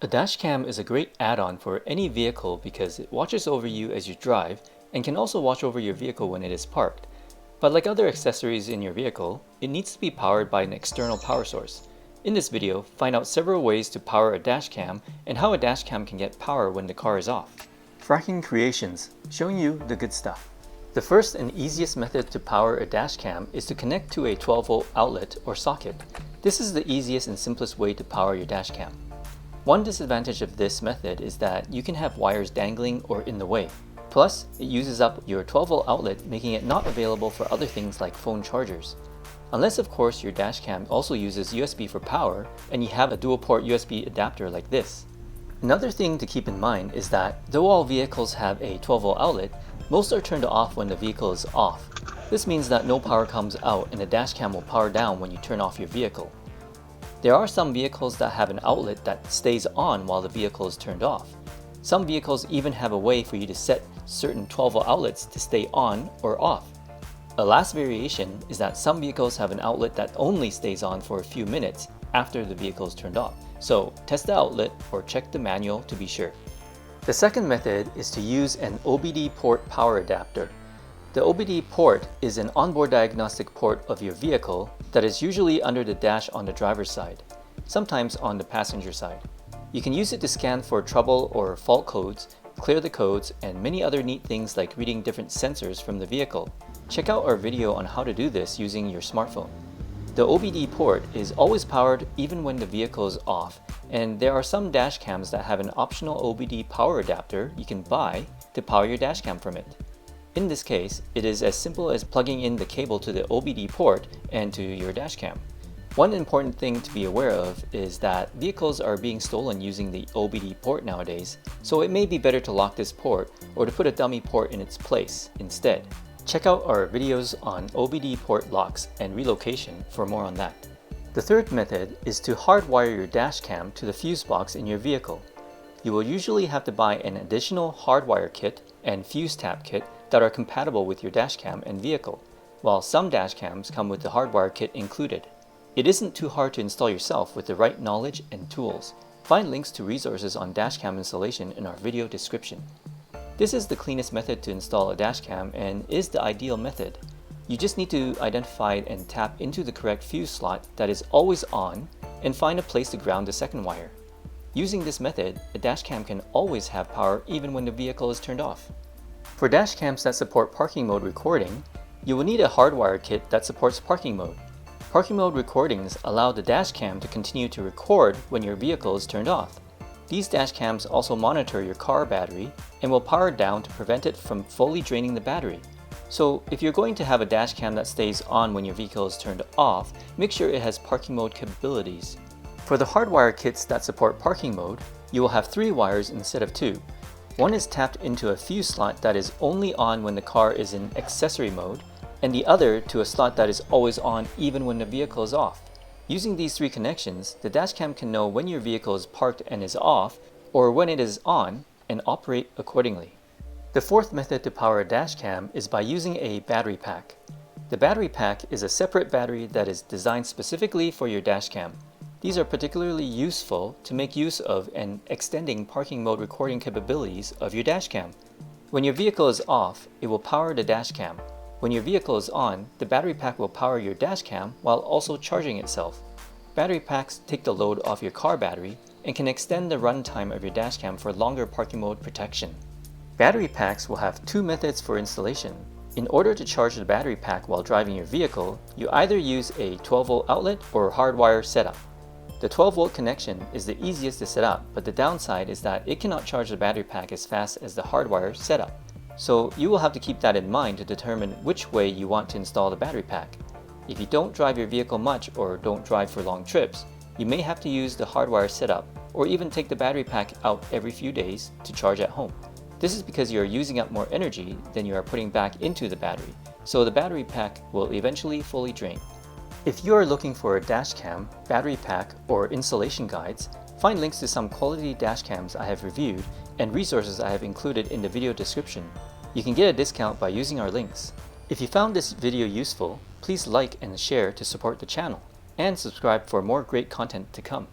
A dashcam is a great add-on for any vehicle because it watches over you as you drive and can also watch over your vehicle when it is parked. But like other accessories in your vehicle, it needs to be powered by an external power source. In this video, find out several ways to power a dashcam and how a dashcam can get power when the car is off. Frakking Creations, showing you the good stuff. The first and easiest method to power a dashcam is to connect to a 12-volt outlet or socket. This is the easiest and simplest way to power your dashcam. One disadvantage of this method is that you can have wires dangling or in the way. Plus, it uses up your 12-volt outlet, making it not available for other things like phone chargers. Unless of course your dashcam also uses USB for power and you have a dual-port USB adapter like this. Another thing to keep in mind is that though all vehicles have a 12-volt outlet, most are turned off when the vehicle is off. This means that no power comes out and the dashcam will power down when you turn off your vehicle. There are some vehicles that have an outlet that stays on while the vehicle is turned off. Some vehicles even have a way for you to set certain 12-volt outlets to stay on or off. A last variation is that some vehicles have an outlet that only stays on for a few minutes after the vehicle is turned off. So test the outlet or check the manual to be sure. The second method is to use an OBD port power adapter. The OBD port is an onboard diagnostic port of your vehicle that is usually under the dash on the driver's side, sometimes on the passenger side. You can use it to scan for trouble or fault codes, clear the codes, and many other neat things like reading different sensors from the vehicle. Check out our video on how to do this using your smartphone. The OBD port is always powered even when the vehicle is off, and there are some dash cams that have an optional OBD power adapter you can buy to power your dash cam from it. In this case, it is as simple as plugging in the cable to the OBD port and to your dashcam. One important thing to be aware of is that vehicles are being stolen using the OBD port nowadays, so it may be better to lock this port or to put a dummy port in its place instead. Check out our videos on OBD port locks and relocation for more on that. The third method is to hardwire your dashcam to the fuse box in your vehicle. You will usually have to buy an additional hardwire kit and fuse tap kit that are compatible with your dashcam and vehicle, while some dashcams come with the hardwire kit included. It isn't too hard to install yourself with the right knowledge and tools. Find links to resources on dashcam installation in our video description. This is the cleanest method to install a dashcam and is the ideal method. You just need to identify and tap into the correct fuse slot that is always on and find a place to ground the second wire. Using this method, a dashcam can always have power even when the vehicle is turned off. For dashcams that support parking mode recording, you will need a hardwire kit that supports parking mode. Parking mode recordings allow the dashcam to continue to record when your vehicle is turned off. These dashcams also monitor your car battery and will power down to prevent it from fully draining the battery. So if you're going to have a dashcam that stays on when your vehicle is turned off, make sure it has parking mode capabilities. For the hardwire kits that support parking mode, you will have 3 wires instead of 2. One is tapped into a fuse slot that is only on when the car is in accessory mode, and the other to a slot that is always on even when the vehicle is off. Using these 3 connections, the dashcam can know when your vehicle is parked and is off, or when it is on, and operate accordingly. The fourth method to power a dashcam is by using a battery pack. The battery pack is a separate battery that is designed specifically for your dashcam. These are particularly useful to make use of and extending parking mode recording capabilities of your dashcam. When your vehicle is off, it will power the dashcam. When your vehicle is on, the battery pack will power your dashcam while also charging itself. Battery packs take the load off your car battery and can extend the runtime of your dashcam for longer parking mode protection. Battery packs will have 2 methods for installation. In order to charge the battery pack while driving your vehicle, you either use a 12-volt outlet or hardwire setup. The 12-volt connection is the easiest to set up, but the downside is that it cannot charge the battery pack as fast as the hardwire setup. So you will have to keep that in mind to determine which way you want to install the battery pack. If you don't drive your vehicle much or don't drive for long trips, you may have to use the hardwire setup or even take the battery pack out every few days to charge at home. This is because you are using up more energy than you are putting back into the battery, so the battery pack will eventually fully drain. If you are looking for a dashcam, battery pack, or installation guides, find links to some quality dashcams I have reviewed and resources I have included in the video description. You can get a discount by using our links. If you found this video useful, please like and share to support the channel, and subscribe for more great content to come.